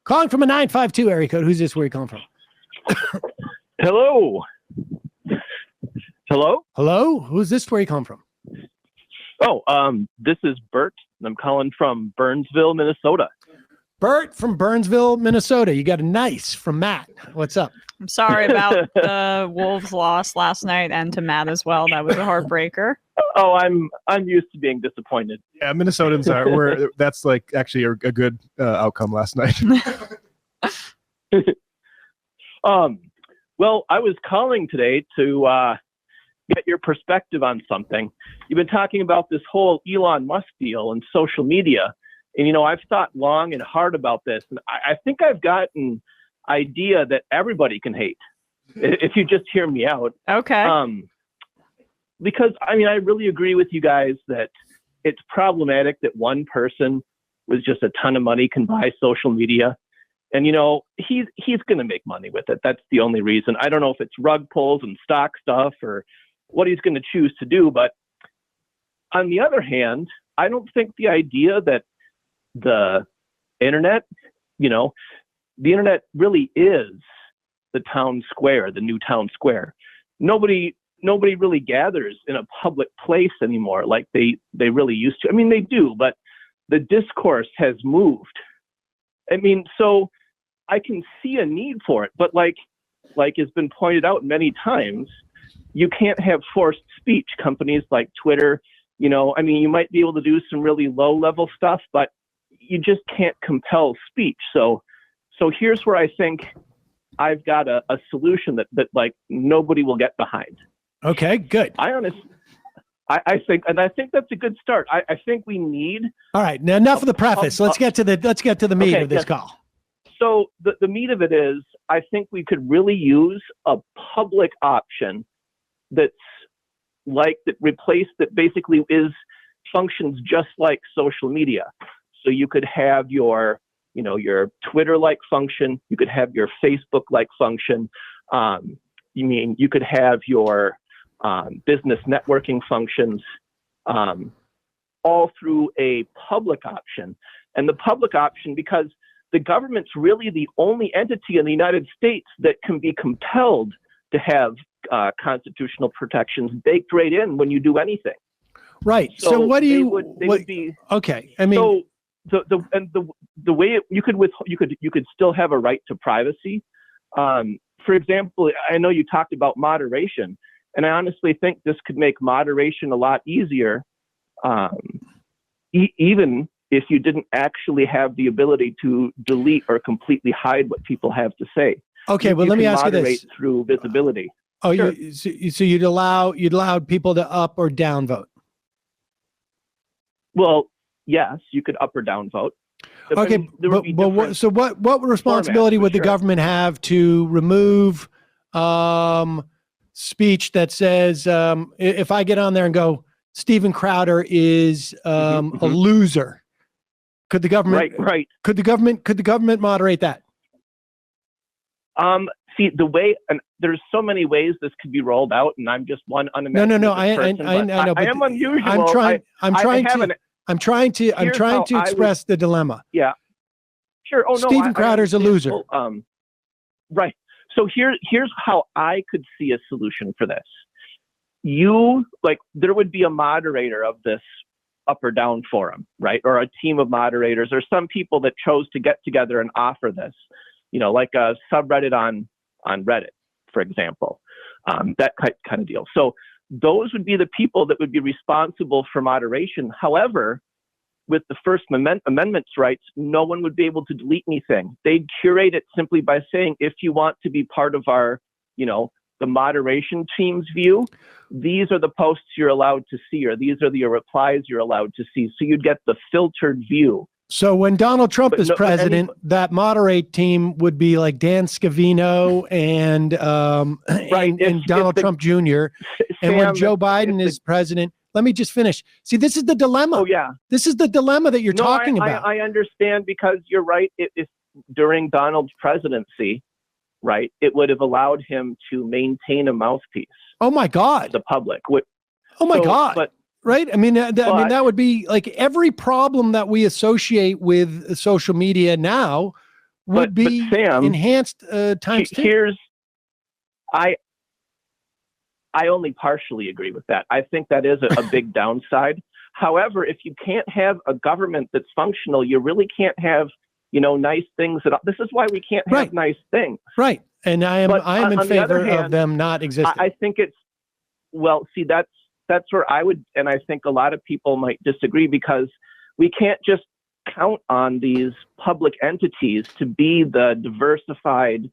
Calling from a 952 area code. Who's this? Where are you calling from? Hello. Hello? Hello? Who's this? Where are you calling from? Oh, this is Bert, and I'm calling from Burnsville, Minnesota. Bert from Burnsville, Minnesota. You got a nice from Matt. What's up? I'm sorry about the Wolves' loss last night, and to Matt as well. That was a heartbreaker. Oh, I'm used to being disappointed. Yeah, Minnesotans are. That's like actually a good outcome last night. Well, I was calling today to get your perspective on something. You've been talking about this whole Elon Musk deal and social media. And, I've thought long and hard about this. And I think I've got an idea that everybody can hate, if you just hear me out. Okay. Because, I really agree with you guys that it's problematic that one person with just a ton of money can buy social media. And, he's going to make money with it. That's the only reason. I don't know if it's rug pulls and stock stuff or what he's going to choose to do. But on the other hand, I don't think the idea that the internet, the internet really is the town square, the new town square. Nobody really gathers in a public place anymore like they really used to. They do, but the discourse has moved. So I can see a need for it, but like has been pointed out many times, you can't have forced speech. Companies like Twitter, you might be able to do some really low level stuff, but you just can't compel speech. So here's where I think I've got a solution that like nobody will get behind. Okay, good. I think that's a good start. I think we need. All right, now enough of the preface. Let's get to the meat of this call. So the meat of it is, I think we could really use a public option that basically functions just like social media. So you could have your Twitter-like function. You could have your Facebook-like function. You could have your business networking functions, all through a public option. And the public option, because the government's really the only entity in the United States that can be compelled to have constitutional protections baked right in when you do anything. Right. So what do you? Would be okay. So the way you could still have a right to privacy. For example, I know you talked about moderation, and I honestly think this could make moderation a lot easier, even if you didn't actually have the ability to delete or completely hide what people have to say. Okay, well, let me ask you this: through visibility. Oh, sure. So you'd allow people to up or down vote? Well, yes, you could up or down vote. Okay, but what responsibility would the government have to remove speech that says, if I get on there and go, Steven Crowder is a loser, could the government could the government moderate that? See, the way, and there's so many ways this could be rolled out, and I'm just one unimaginative person. I know, but I am unusual. I'm trying to express the dilemma. Yeah, sure. Oh no, Steven Crowder's a loser. Right. So here's how I could see a solution for this. There would be a moderator of this up or down forum, right? Or a team of moderators, or some people that chose to get together and offer this, like a subreddit on Reddit, for example, that kind of deal. So those would be the people that would be responsible for moderation. However, with the First Amendment's rights, no one would be able to delete anything. They'd curate it simply by saying, if you want to be part of our, the moderation team's view, these are the posts you're allowed to see, or these are the replies you're allowed to see. So you'd get the filtered view. So when Donald Trump is president, that moderate team would be like Dan Scavino and Donald Trump Jr. And when Joe Biden is president, let me just finish. See, this is the dilemma. Oh, yeah. This is the dilemma that you're talking about. I understand, because you're right. If during Donald's presidency, right, it would have allowed him to maintain a mouthpiece. Oh, my God. The public. Oh, my God. But right? That would be like every problem that we associate with social media now would be Sam, enhanced times two. I only partially agree with that. I think that is a big downside. However, if you can't have a government that's functional, you really can't have, nice things. This is why we can't have nice things. Right. And I am in favor of them not existing. I think that's where I would, and I think a lot of people might disagree, because we can't just count on these public entities to be the diversified,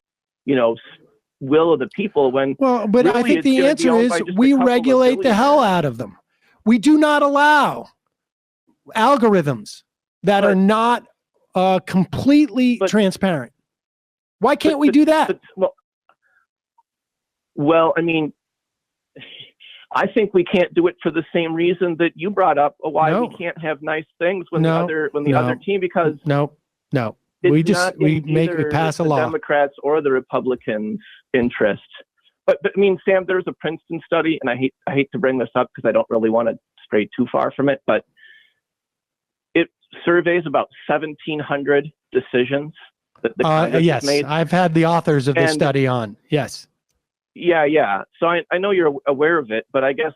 will of the people, when but really I think the answer is we regulate the hell out of them. We do not allow algorithms that are not completely transparent. Why can't we do that? Well, I mean, I think we can't do it for the same reason that you brought up, why we can't have nice things when the other team, because we pass a law. The Democrats or the Republicans' interest. But I mean, Sam, there's a Princeton study, and I hate to bring this up because I don't really want to stray too far from it, but it surveys about 1,700 decisions that the Congress has made. I've had the authors of this study on. Yes. Yeah. So I know you're aware of it, but I guess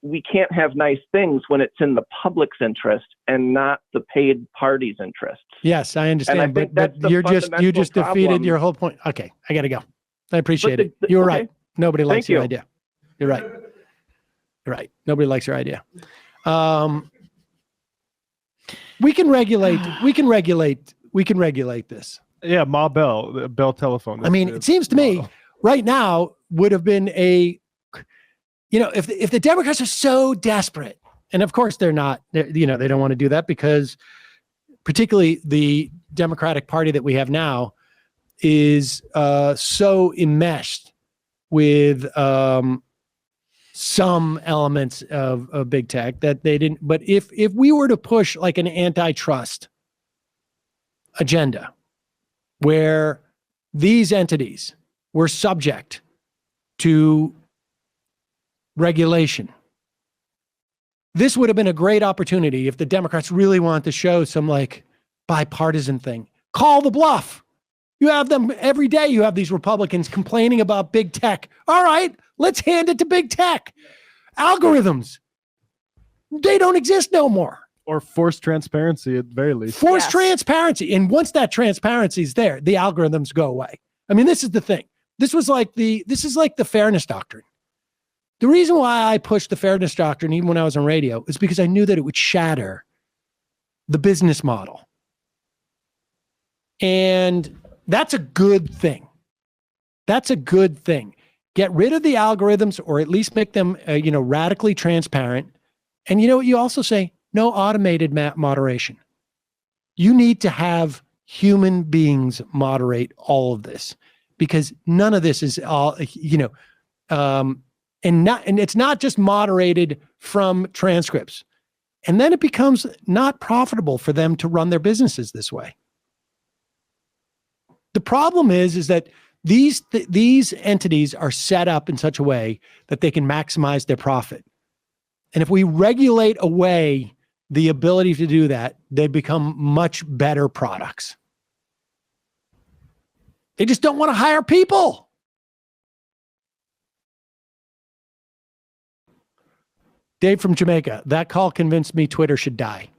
we can't have nice things when it's in the public's interest and not the paid party's interest. Yes, I understand, but you just defeated your whole point. Okay, I got to go. I appreciate it. You were right. Nobody likes your idea. You're right. You're right. Nobody likes your idea. We can regulate this. Yeah, Ma Bell, the Bell telephone. I mean, it seems to me right now would have been if the Democrats are so desperate, and of course they're not, they don't want to do that, because particularly the Democratic Party that we have now is so enmeshed with some elements of big tech that they didn't. But if we were to push like an antitrust agenda where these entities were subject to regulation, this would have been a great opportunity if the Democrats really want to show some like bipartisan thing. Call the bluff. You have them every day. You have these Republicans complaining about big tech. All right, let's hand it to big tech. Algorithms, they don't exist no more. Or forced transparency at the very least. Forced transparency. And once that transparency is there, the algorithms go away. I mean, this is the thing. This is like the fairness doctrine. The reason why I pushed the fairness doctrine, even when I was on radio, is because I knew that it would shatter the business model. And that's a good thing. That's a good thing. Get rid of the algorithms, or at least make them, radically transparent. And you know what you also say? No automated moderation. You need to have human beings moderate all of this, because none of this is all, and it's not just moderated from transcripts. And then it becomes not profitable for them to run their businesses this way. The problem is that these entities are set up in such a way that they can maximize their profit. And if we regulate away the ability to do that, they become much better products. They just don't want to hire people. Dave from Jamaica, that call convinced me Twitter should die.